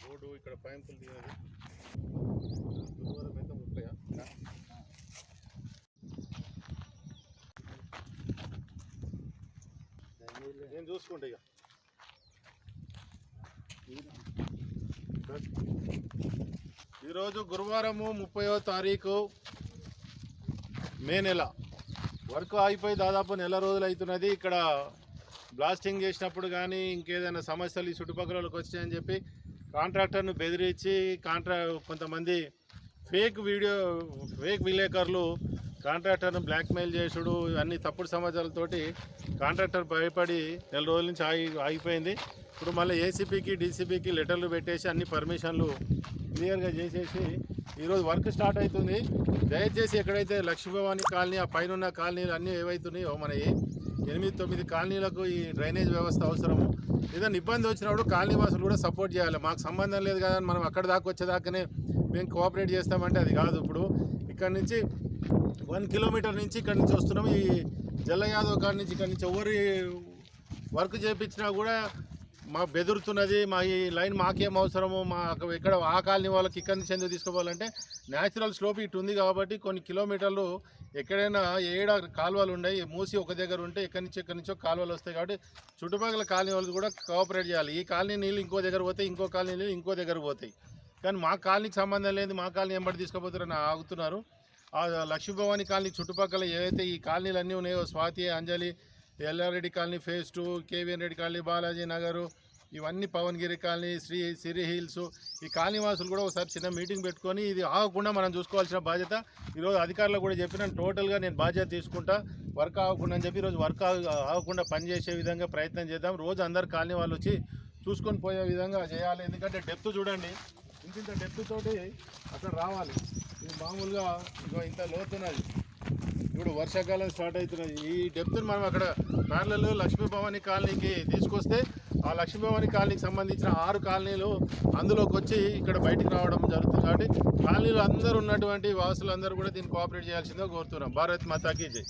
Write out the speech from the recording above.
Road ఇక్కడ పైంపులు తీయాలి. దూరం ఎంత 30 నేను చూసుకుంటా ఇక. ఈరోజు గురువారము 30వ తారీఖు మే నెల. వర్క్ అయిపోయి దాదాపు నెల రోజులు అవుతున్నది. ఇక్కడ బ్లాస్టింగ్ చేసినప్పుడు కానీ ఇంకేదైనా సమస్యలు ఈ చుట్టుపక్కలకి వచ్చాయని చెప్పి కాంట్రాక్టర్ను బెదిరించి కొంతమంది ఫేక్ విలేకరులు కాంట్రాక్టర్ను బ్లాక్మెయిల్ చేసుడు అన్ని తప్పుడు సమాచారాలతోటి కాంట్రాక్టర్ భయపడి నెల రోజుల నుంచి ఆగిపోయింది. ఇప్పుడు మళ్ళీ ఏసీపీకి డీసీపీకి లెటర్లు పెట్టేసి అన్ని పర్మిషన్లు క్లియర్గా చేసేసి ఈరోజు వర్క్ స్టార్ట్ అవుతుంది. దయచేసి ఎక్కడైతే లక్ష్మీభవాని కాలనీ ఆ పైన ఉన్న కాలనీలు అన్నీ ఏవైతున్నాయో మన 8-9 కాలనీలకు ఈ డ్రైనేజ్ వ్యవస్థ అవసరము. ఏదైనా ఇబ్బంది వచ్చినప్పుడు కాలనీ వాసులు కూడా సపోర్ట్ చేయాలి. మాకు సంబంధం లేదు కదా మనం అక్కడ దాకా వచ్చేదాకానే మేము కోఆపరేట్ చేస్తామంటే అది కాదు. ఇప్పుడు ఇక్కడ నుంచి 1 కిలోమీటర్ నుంచి ఇక్కడ నుంచి వస్తున్నాం. ఈ జల్లయాదవ్ కాడ నుంచి ఇక్కడ నుంచి ఎవరి వర్క్ చేయించినా కూడా మా బెదురుతున్నది. మా ఈ లైన్ మాకేం అవసరము, మా ఇక్కడ ఆ కాలనీ వాళ్ళకి ఇక్కడి నుంచి ఎందుకు తీసుకోవాలంటే న్యాచురల్ స్లోప్ ఇటు ఉంది కాబట్టి కొన్ని కిలోమీటర్లు ఎక్కడైనా ఏడ కాలువలు ఉన్నాయి. మూసి ఒక దగ్గర ఉంటే ఎక్కడి నుంచో కాలువలు వస్తాయి కాబట్టి చుట్టుపక్కల కాలనీ వాళ్ళు కూడా కోఆపరేట్ చేయాలి. ఈ కాలనీ నీళ్ళు ఇంకో దగ్గర పోతాయి, ఇంకో కాలనీ నీళ్ళు ఇంకో దగ్గర పోతాయి. కానీ మా కాలనీకి సంబంధం లేదు, మా కాలనీ ఎంబడి తీసుకుపోతారని ఆగుతున్నారు. ఆ లక్ష్మీభవాని కాలనీ చుట్టుపక్కల ఏవైతే ఈ కాలనీలు అన్నీ ఉన్నాయో Swathi, Anjali, Yellareddy colony phase 2, KVN Reddy colony, Balaji Nagar, ఇవన్నీ పవన్గిరి కాలనీ, సిరి హిల్స్, ఈ కాలనీ వాసులు కూడా ఒకసారి చిన్న మీటింగ్ పెట్టుకొని ఇది ఆగకుండా మనం చూసుకోవాల్సిన బాధ్యత ఈరోజు అధికారులకు కూడా చెప్పిన టోటల్గా నేను బాధ్యత తీసుకుంటా. వర్క్ ఆగకుండా అని చెప్పి ఈరోజు వర్క్ ఆగకుండా పనిచేసే విధంగా ప్రయత్నం చేద్దాం. రోజు అందరు కాలనీ వాళ్ళు వచ్చి చూసుకొని పోయే విధంగా చేయాలి. ఎందుకంటే డెప్త్ చూడండి, ఇంత డెప్త్ తోటి అక్కడ రావాలి. ఇది మామూలుగా ఇంత లోతున్నది. ఇప్పుడు వర్షాకాలం స్టార్ట్ అవుతున్నది. ఈ డెప్త్ని మనం అక్కడ ప్యారలల్ లక్ష్మీభవాని కాలనీకి తీసుకొస్తే ఆ లక్ష్మీభవాని కాలనీకి సంబంధించిన 6 కాలనీలు అందులోకి వచ్చి ఇక్కడ బయటికి రావడం జరుగుతుంది. కాబట్టి కాలనీలు అందరూ ఉన్నటువంటి వాసులందరూ కూడా దీన్ని కోఆపరేట్ చేయాల్సిందిగా కోరుతున్నాం. భారత్ మాతాకి జై.